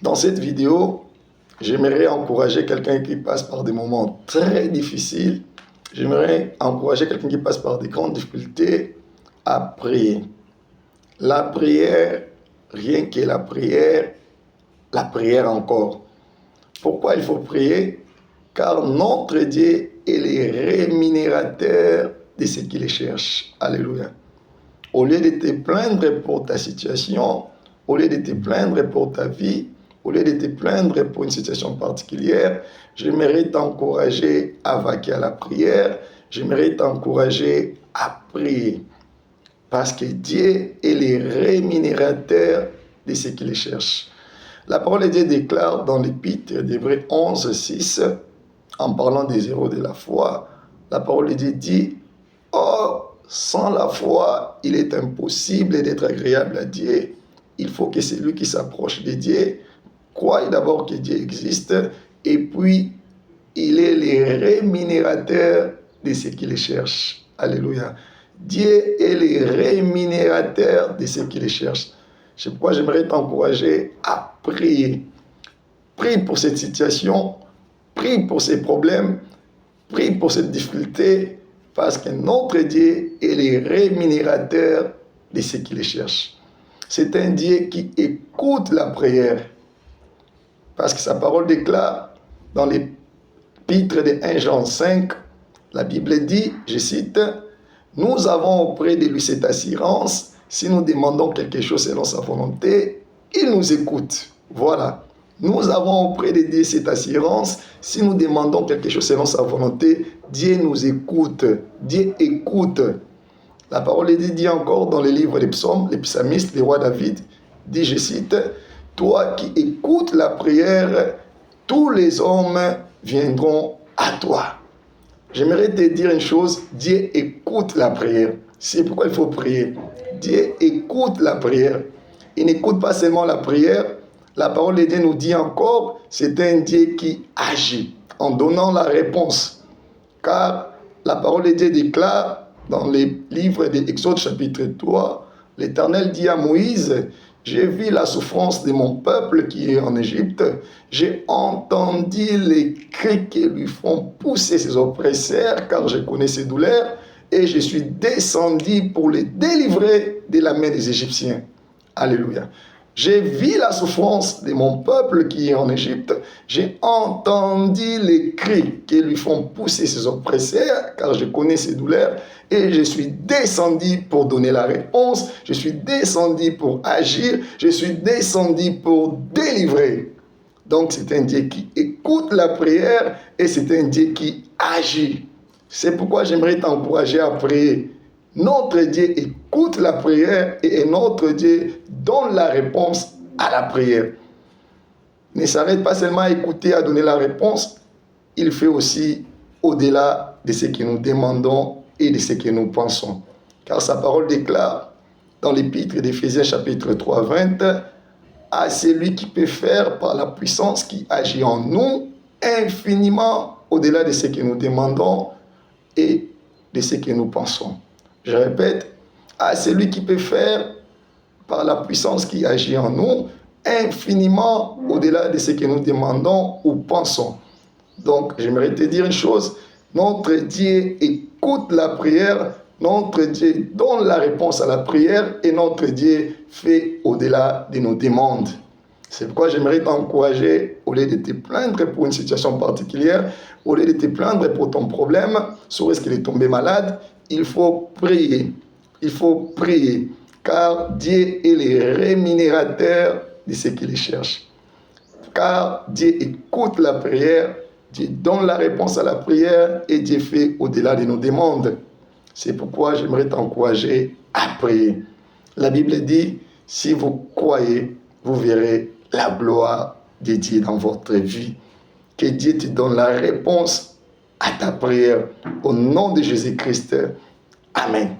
Dans cette vidéo, j'aimerais encourager quelqu'un qui passe par des moments très difficiles. J'aimerais encourager quelqu'un qui passe par des grandes difficultés à prier. La prière, rien que la prière encore. Pourquoi il faut prier? Car notre Dieu est le rémunérateur de ceux qui le cherchent. Alléluia. Au lieu de te plaindre pour ta situation, au lieu de te plaindre pour ta vie, au lieu de te plaindre pour une situation particulière, j'aimerais t'encourager à vaquer à la prière. J'aimerais t'encourager à prier. Parce que Dieu est le rémunérateur de ceux qui le cherchent. La parole de Dieu déclare dans l'Épître d'Hébreux 11, 6, en parlant des héros de la foi, la parole de Dieu dit « Or, sans la foi, il est impossible d'être agréable à Dieu. Il faut que celui qui s'approche de Dieu croie d'abord que Dieu existe et puis il est le rémunérateur de ceux qui le cherchent. » Alléluia. Dieu est le rémunérateur de ceux qui le cherchent. C'est pourquoi j'aimerais t'encourager à prier. Prie pour cette situation, prie pour ces problèmes, prie pour cette difficulté, parce que notre Dieu est le rémunérateur de ceux qui le cherchent. C'est un Dieu qui écoute la prière, parce que sa parole déclare dans l'Épître de 1 Jean 5, la Bible dit, je cite, « Nous avons auprès de lui cette assurance, si nous demandons quelque chose selon sa volonté, il nous écoute. » Voilà. Nous avons auprès de Dieu cette assurance, si nous demandons quelque chose selon sa volonté, Dieu nous écoute. Dieu écoute. La parole de Dieu dit encore dans le livre des psaumes, le psalmiste, le roi David, dit, je cite, « Toi qui écoutes la prière, tous les hommes viendront à toi. » J'aimerais te dire une chose, Dieu écoute la prière. C'est pourquoi il faut prier. Dieu écoute la prière. Il n'écoute pas seulement la prière. La parole de Dieu nous dit encore, c'est un Dieu qui agit en donnant la réponse. Car la parole de Dieu déclare dans les livres d'Exode chapitre 3, l'Éternel dit à Moïse, j'ai vu la souffrance de mon peuple qui est en Égypte. J'ai entendu les cris qui lui font pousser ses oppresseurs, car je connais ses douleurs, et je suis descendu pour les délivrer de la main des Égyptiens. Alléluia. J'ai vu la souffrance de mon peuple qui est en Égypte. J'ai entendu les cris qui lui font pousser ses oppresseurs, car je connais ses douleurs. Et je suis descendu pour donner la réponse. Je suis descendu pour agir. Je suis descendu pour délivrer. Donc c'est un Dieu qui écoute la prière et c'est un Dieu qui agit. C'est pourquoi j'aimerais t'encourager à prier. Notre Dieu écoute la prière et notre Dieu donne la réponse à la prière. Ne s'arrête pas seulement à écouter, à donner la réponse. Il fait aussi au-delà de ce que nous demandons et de ce que nous pensons. Car sa parole déclare dans l'Épître d'Éphésiens chapitre 3, 20, à celui qui peut faire par la puissance qui agit en nous infiniment au-delà de ce que nous demandons et de ce que nous pensons. Je répète, à celui qui peut faire par la puissance qui agit en nous infiniment au-delà de ce que nous demandons ou pensons. Donc, j'aimerais te dire une chose, notre Dieu écoute la prière, notre Dieu donne la réponse à la prière et notre Dieu fait au-delà de nos demandes. C'est pourquoi j'aimerais t'encourager, au lieu de te plaindre pour une situation particulière, au lieu de te plaindre pour ton problème, soit est-ce qu'il est tombé malade, il faut prier. Il faut prier, car Dieu est le rémunérateur de ceux qui le cherchent. Car Dieu écoute la prière, Dieu donne la réponse à la prière et Dieu fait au-delà de nos demandes. C'est pourquoi j'aimerais t'encourager à prier. La Bible dit, si vous croyez, vous verrez la gloire de Dieu dans votre vie. Que Dieu te donne la réponse à ta prière. Au nom de Jésus-Christ. Amen.